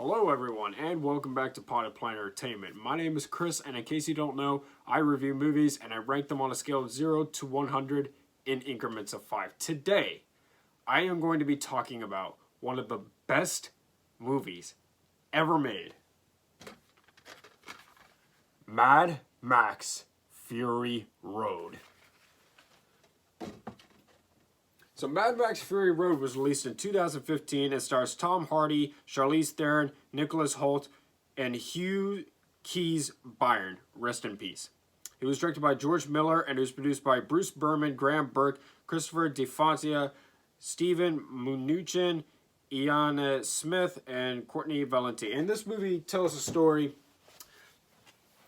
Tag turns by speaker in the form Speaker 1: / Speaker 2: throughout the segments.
Speaker 1: Hello everyone, and welcome back to Potted Plant Entertainment. My name is Chris, and in case you don't know, I review movies and I rank them on a scale of 0 to 100 in increments of 5. Today, I am going to be talking about one of the best movies ever made. Mad Max Fury Road. So Mad Max Fury Road was released in 2015 and stars Tom Hardy, Charlize Theron, Nicholas Hoult, and Hugh Keys Byrne. Rest in peace. It was directed by George Miller and it was produced by Bruce Berman, Graham Burke, Christopher DeFontia, Stephen Mnuchin, Iana Smith, and Courtney Valenti. And this movie tells a story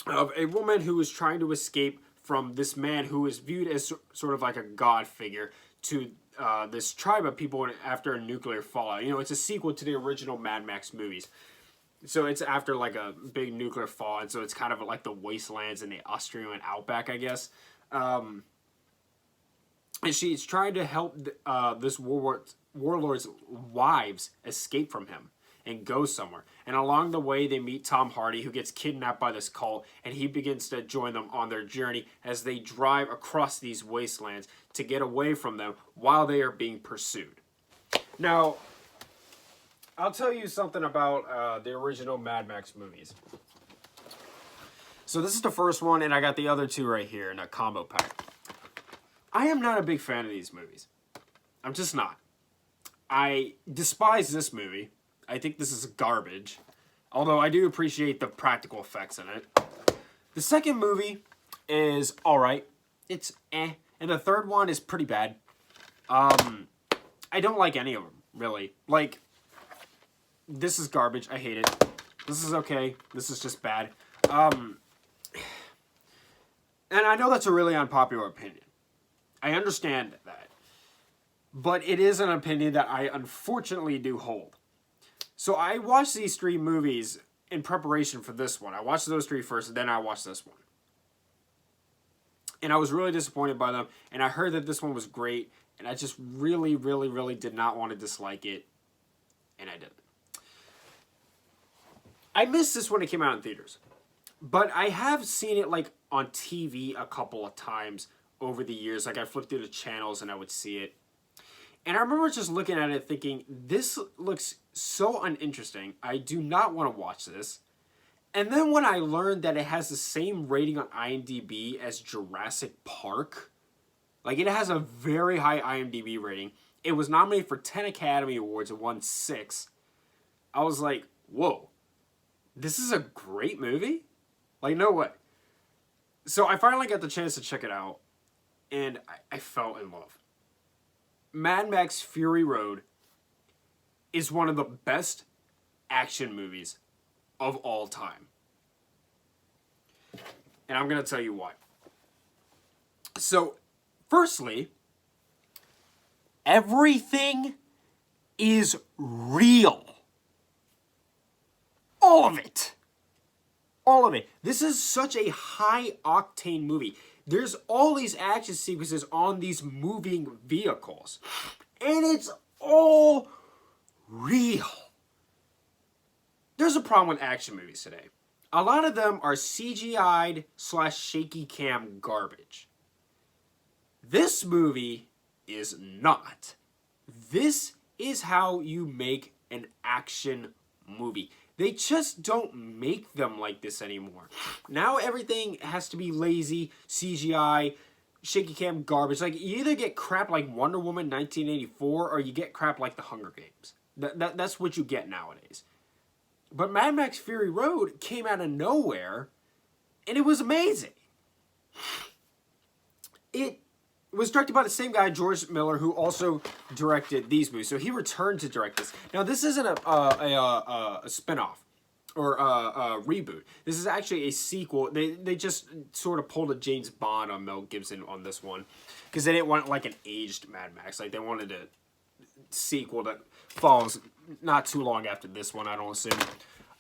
Speaker 1: of a woman who is trying to escape from this man who is viewed as sort of like a god figure to this tribe of people after a nuclear fallout. You know, it's a sequel to the original Mad Max movies. So it's after like a big nuclear fallout, so it's kind of like the wastelands in the Austrian outback, I guess. And she's trying to help this warlord's wives escape from him and go somewhere. And along the way, they meet Tom Hardy, who gets kidnapped by this cult, and he begins to join them on their journey as they drive across these wastelands to get away from them while they are being pursued. Now, I'll tell you something about the original Mad Max movies. So this is the first one, and I got the other two right here in a combo pack. I am not a big fan of these movies. I'm just not. I despise this movie. I think this is garbage, although I do appreciate the practical effects in it. The second movie is alright. It's eh. And the third one is pretty bad. I don't like any of them, really. Like, this is garbage. I hate it. This is okay. This is just bad. And I know that's a really unpopular opinion. I understand that. But it is an opinion that I unfortunately do hold. So I watched these three movies in preparation for this one. I watched those three first, and then I watched this one. And I was really disappointed by them. And I heard that this one was great. And I just really, really, really did not want to dislike it. And I didn't. I missed this when it came out in theaters. But I have seen it like on TV a couple of times over the years. Like I flipped through the channels and I would see it. And I remember just looking at it thinking, this looks so uninteresting. I do not want to watch this. And then when I learned that it has the same rating on IMDb as Jurassic Park, like it has a very high IMDb rating. It was nominated for 10 Academy Awards and won 6. I was like, whoa, this is a great movie? Like, no way. So I finally got the chance to check it out, and I fell in love. Mad Max Fury Road is one of the best action movies of all time. And I'm going to tell you why. So, firstly, everything is real. All of it. All of it. This is such a high-octane movie. There's all these action sequences on these moving vehicles. And it's all real. There's a problem with action movies today. A lot of them are CGI'd / shaky cam garbage. This movie is not. This is how you make an action movie. They just don't make them like this anymore. Now everything has to be lazy, CGI, shaky cam garbage. Like, you either get crap like Wonder Woman 1984 or you get crap like The Hunger Games. That's what you get nowadays. But Mad Max Fury Road came out of nowhere, and it was amazing. It was directed by the same guy, George Miller, who also directed these movies. So he returned to direct this. Now, this isn't a spin-off or a reboot. This is actually a sequel. They just sort of pulled a James Bond on Mel Gibson on this one because they didn't want like an aged Mad Max. Like, they wanted a sequel that follows not too long after this one, I don't assume.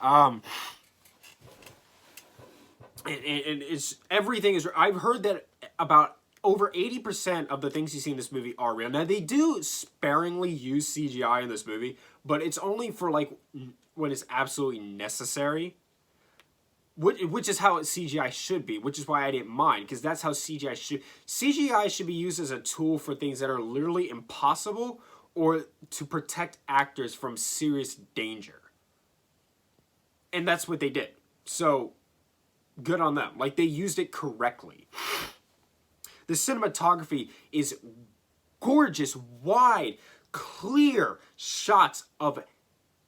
Speaker 1: And it's everything is. I've heard that about over 80% of the things you see in this movie are real. Now, they do sparingly use CGI in this movie, but it's only for like when it's absolutely necessary. Which is how CGI should be, which is why I didn't mind, because that's how CGI should be used as a tool for things that are literally impossible or to protect actors from serious danger. And that's what they did. So, good on them. Like, they used it correctly. The cinematography is gorgeous, wide, clear shots of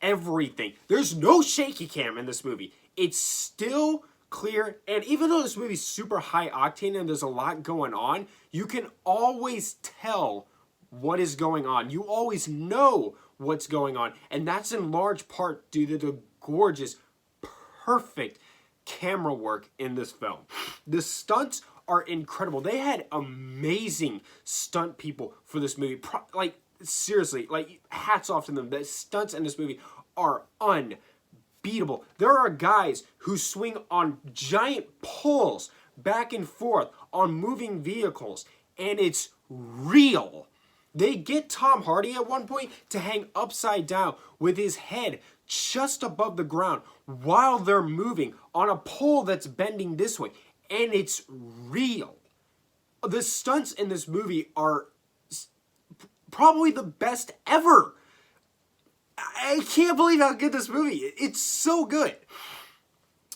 Speaker 1: everything. There's no shaky cam in this movie. It's still clear, and even though this movie's super high octane and there's a lot going on, you can always tell what is going on. You always know what's going on, and that's in large part due to the gorgeous, perfect camera work in this film. The stunts are incredible. They had amazing stunt people for this movie. Like, seriously, like, hats off to them. The stunts in this movie are unbeatable. There are guys who swing on giant poles back and forth on moving vehicles, and it's real. They get Tom Hardy at one point to hang upside down with his head just above the ground while they're moving on a pole that's bending this way, and it's real. The stunts in this movie are probably the best ever. I can't believe how good this movie is. It's so good.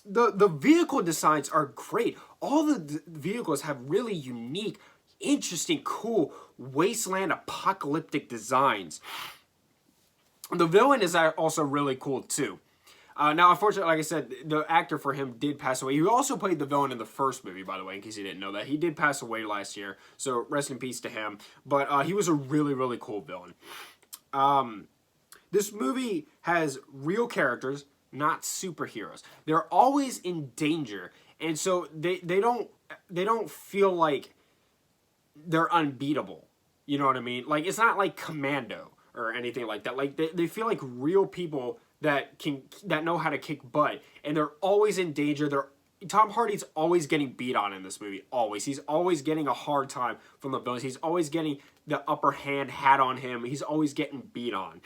Speaker 1: The vehicle designs are great. All the vehicles have really unique, interesting, cool wasteland apocalyptic designs. The villain is also really cool too. Now, unfortunately, like I said, the actor for him did pass away. He also played the villain in the first movie, by the way, in case you didn't know that. He did pass away last year, so rest in peace to him. But he was a really, really cool villain. This movie has real characters, not superheroes. They're always in danger, and so they don't feel like they're unbeatable. You know what I mean? Like, it's not like Commando or anything like that. Like, they feel like real people that know how to kick butt, and they're always in danger. Tom Hardy's always getting beat on in this movie. Always. He's always getting a hard time from the villains. He's always getting the upper hand had on him. He's always getting beat on.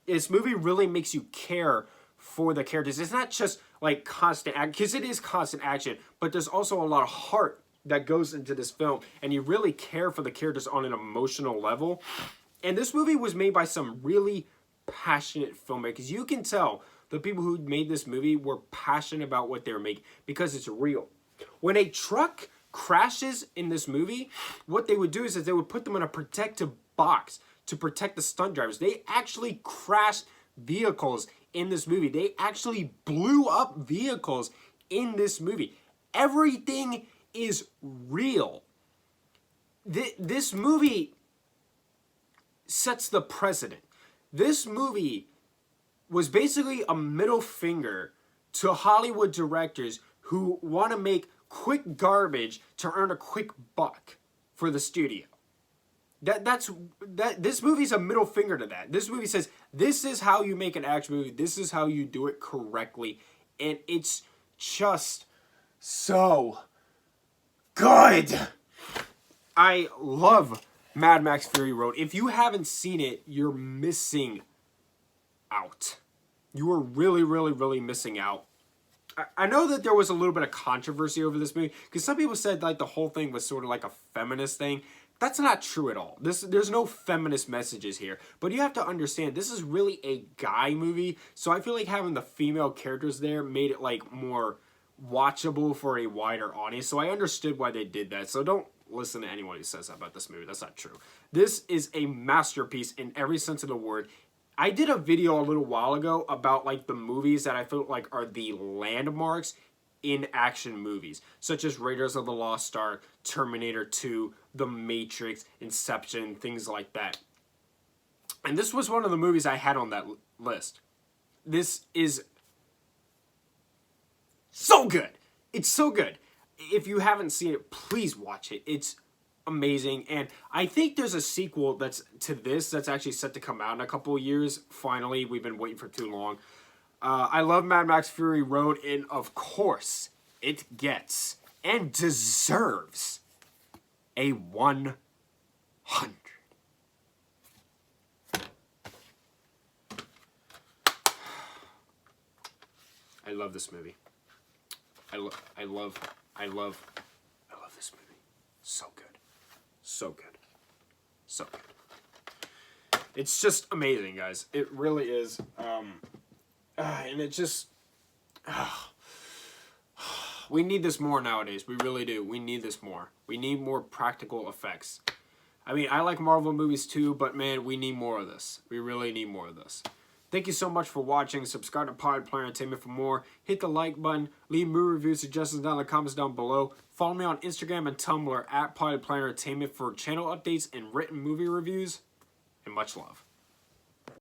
Speaker 1: This movie really makes you care for the characters. It's not just like constant action, because it is constant action, but there's also a lot of heart that goes into this film, and you really care for the characters on an emotional level. And this movie was made by some really passionate filmmakers. You can tell the people who made this movie were passionate about what they were making, because it's real. When a truck crashes in this movie, what they would do is that they would put them in a protective box to protect the stunt drivers. They actually crashed vehicles in this movie. They actually blew up vehicles in this movie. Everything is real. This movie sets the precedent. This movie was basically a middle finger to Hollywood directors who want to make quick garbage to earn a quick buck for the studio. This movie's a middle finger to that. This movie says, this is how you make an action movie. This is how you do it correctly. And it's just so good. I love Mad Max Fury Road. If you haven't seen it, you're missing out. You are really, really, really missing out. I know that there was a little bit of controversy over this movie, because some people said like the whole thing was sort of like a feminist thing. That's not true at all. There's no feminist messages here. But you have to understand, this is really a guy movie. So I feel like having the female characters there made it like more watchable for a wider audience. So I understood why they did that. So don't listen to anyone who says that about this movie. That's not true. This is a masterpiece in every sense of the word. I did a video a little while ago about like the movies that I feel like are the landmarks in action movies, such as Raiders of the Lost Ark, Terminator 2, The Matrix, Inception, things like that. And this was one of the movies I had on that list. This is so good. It's so good. If you haven't seen it, please watch it. It's amazing. And I think there's a sequel that's actually set to come out in a couple of years. Finally, we've been waiting for too long. I love Mad Max Fury Road, and of course, it gets and deserves a 100. I love this movie. I love this movie. So good. So good. So good. It's just amazing, guys. It really is. And it just... we need this more nowadays. We really do. We need this more. We need more practical effects. I mean, I like Marvel movies too, but man, we need more of this. We really need more of this. Thank you so much for watching. Subscribe to Pod Player Entertainment for more. Hit the like button. Leave movie review suggestions down in the comments down below. Follow me on Instagram and Tumblr at Pod Player Entertainment for channel updates and written movie reviews. And much love.